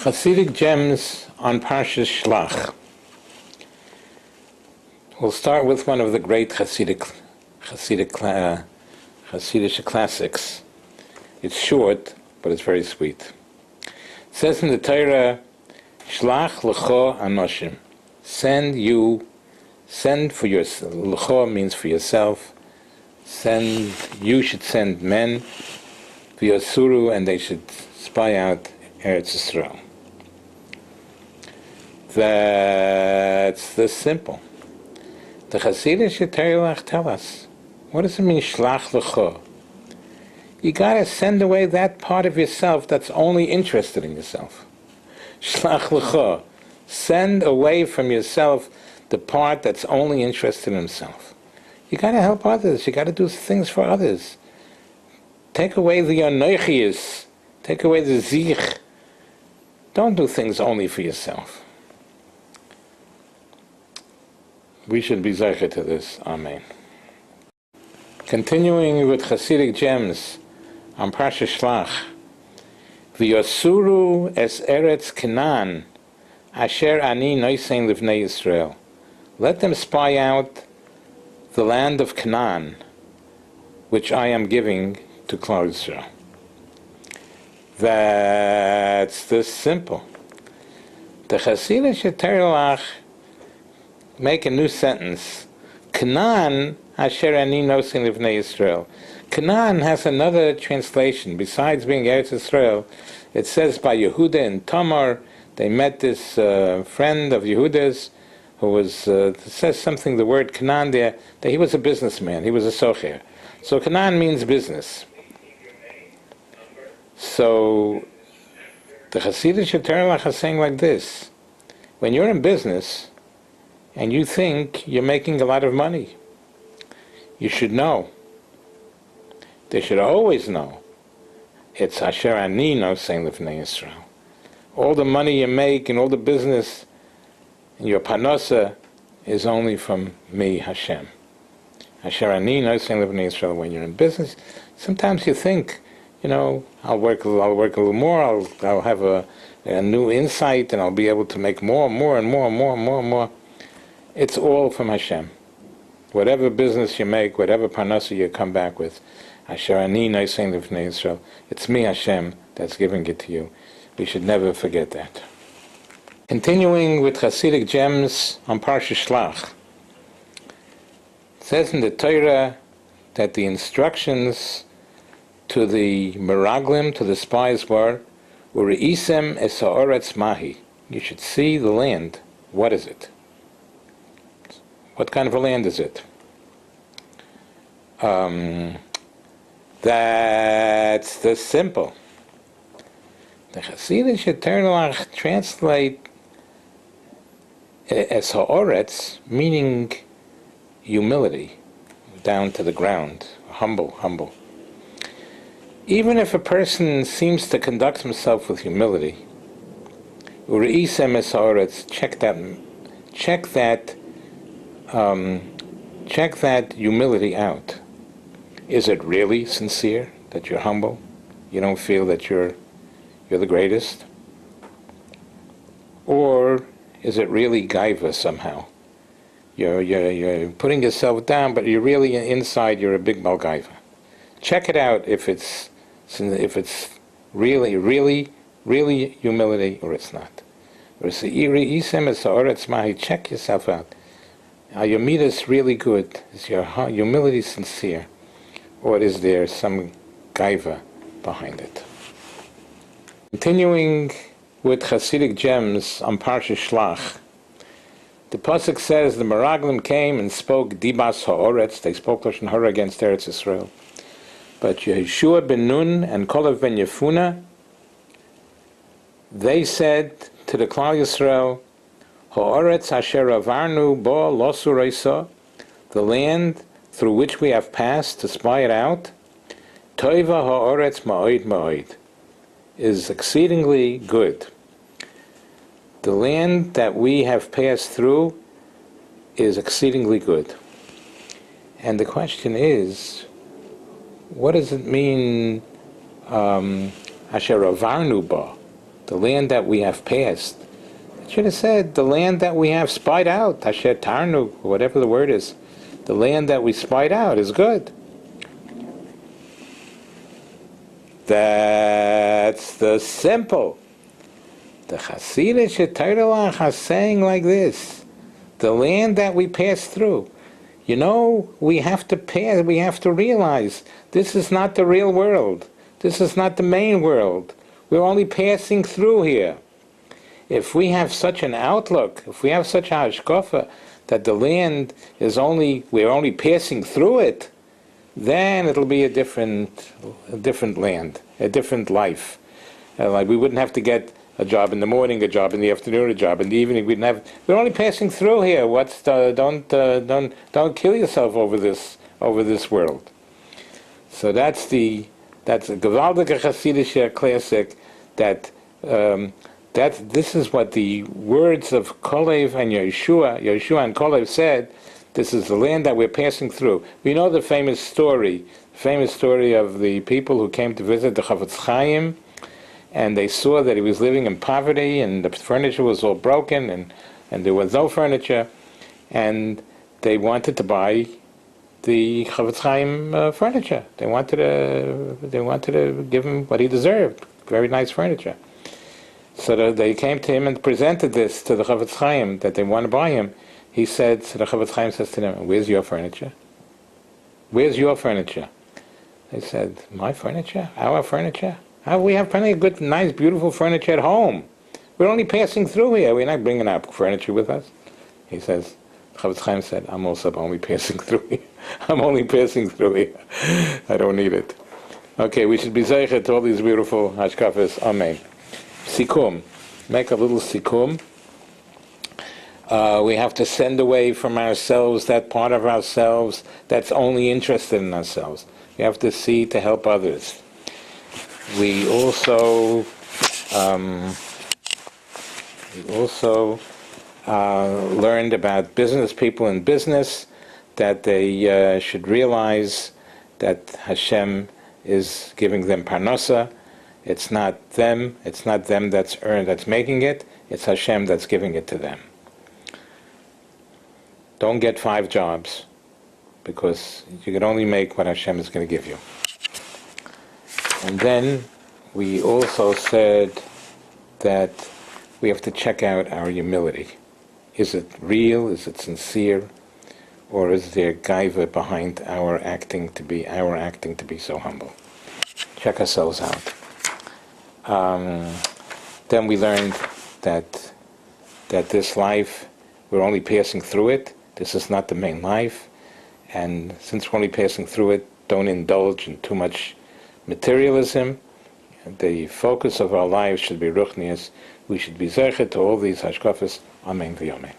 Chassidic gems on Parshas Shlach. We'll start with one of the great Chassidic classics. It's short, but it's very sweet. It says in the Torah, Shlach l'cho anoshim. Send for yourself. L'cho means for yourself. You should send men, v'yosuru, and they should spy out Eretz Yisrael. That's this simple. The Chassidic Shlach tell us, what does it mean, Shlach l'cho? You gotta send away that part of yourself that's only interested in yourself. Shlach l'cho. Send away from yourself the part that's only interested in himself. You gotta help others. You gotta do things for others. Take away the anochius. Take away the zich. Don't do things only for yourself. We should be zeicher to this. Amen. Continuing with Chassidic gems on Parshas Shlach. V'yosuru es eretz Canaan, asher ani noisein livnei Yisrael. Let them spy out the land of Canaan, which I am giving to Klal Yisrael. That's this simple. The Chassidic Shlach make a new sentence. Canaan, asher ani nosein livnei Yisrael. Canaan has another translation. Besides being Eretz Yisrael, it says by Yehuda and Tamar, they met this friend of Yehuda's who was, says something, the word Canaan there, that he was a businessman, he was a socher. So Canaan means business. So the Chassidic Shlach is saying like this: when you're in business and you think you're making a lot of money, you should know. They should always know. It's Asher Ani Nosein Lifnei Yisrael. All the money you make and all the business and your parnasa is only from me, Hashem. Asher Ani Nosein Lifnei Yisrael. When you're in business, sometimes you think, I'll work a little more. I'll have a new insight, and I'll be able to make more. It's all from Hashem. Whatever business you make, whatever parnasa you come back with, Asher ani nosein lifnei Yisrael. It's me, Hashem, that's giving it to you. We should never forget that. Continuing with Chassidic gems on Parshas Shlach. It says in the Torah that the instructions to the meraglim, to the spies, were Ureisem es ha'oretz mahi. You should see the land. What is it? What kind of a land is it? That's the simple. The Chassidic Shlach translate as ha'oretz, meaning humility, down to the ground, humble. Even if a person seems to conduct himself with humility, Ureisem es ha'oretz, check that humility out. Is it really sincere that you're humble? You don't feel that you're the greatest? Or is it really gaiva somehow? You're putting yourself down, but you're really inside. You're a big malgaiva. Check it out if it's really humility, or it's not. Check yourself out. Are your midas really good? Is your humility sincere? Or is there some gaiva behind it? Continuing with Chassidic gems on Parshas Shlach, the pasuk says the meraglim came and spoke dibas ha'oretz. They spoke lashon hara against Eretz Yisrael. But Yeshua ben Nun and Kalev ben Yefuna, they said to the Klal Yisrael, ha'oretz asher avarnu bo lo sureisa, the land through which we have passed to spy it out, toiva ha'oretz ma'od, is exceedingly good. The land that we have passed through is exceedingly good. And the question is, what does it mean, asher avarnu ba, the land that we have passed. It should have said the land that we have spied out, Asher Tarnu, whatever the word is. The land that we spied out is good. That's the simple. The Chassidic Torah is saying like this: the land that we pass through. You know, we have to pass. We have to realize this is not the real world. This is not the main world. We're only passing through here. If we have such an outlook, if we have such a hashkafa that the land is we're only passing through it, then it'll be a different land, a different life. Like we wouldn't have to get a job in the morning, a job in the afternoon, a job in the evening. We're only passing through here. Don't kill yourself over this world. So that's a gewaltige Chassidische classic that this is what the words of Kolev and Yeshua and Kolev said. This is the land that we're passing through. We know the famous story of the people who came to visit the Chafetz Chaim, and they saw that he was living in poverty, and the furniture was all broken, and there was no furniture, and they wanted to buy the Chafetz Chaim furniture. They wanted to give him what he deserved, very nice furniture. So they came to him and presented this to the Chafetz Chaim, that they want to buy him. He said, so the Chafetz Chaim says to them, "Where's your furniture? Where's your furniture?" They said, "My furniture? Our furniture? We have plenty of good, nice, beautiful furniture at home. We're only passing through here. We're not bringing our furniture with us." He says, Chafetz Chaim said, "I'm also only passing through here. I'm only passing through here. I don't need it." Okay, we should be zeicher to all these beautiful hashkafas. Amen. Sikum. Make a little sikum. We have to send away from ourselves that part of ourselves that's only interested in ourselves. We have to see to help others. We also learned about business people in business, that they should realize that Hashem is giving them parnasa. It's not them that's making it. It's Hashem that's giving it to them. Don't get 5 jobs, because you can only make what Hashem is going to give you. And then we also said that we have to check out our humility. Is it real? Is it sincere? Or is there gaiva behind our acting to be so humble? Check ourselves out. Then we learned that this life, we're only passing through it. This is not the main life. And since we're only passing through it, don't indulge in too much materialism. The focus of our lives should be ruchnius. We should be zeicher to all these hashkafas. Amen v'yomen.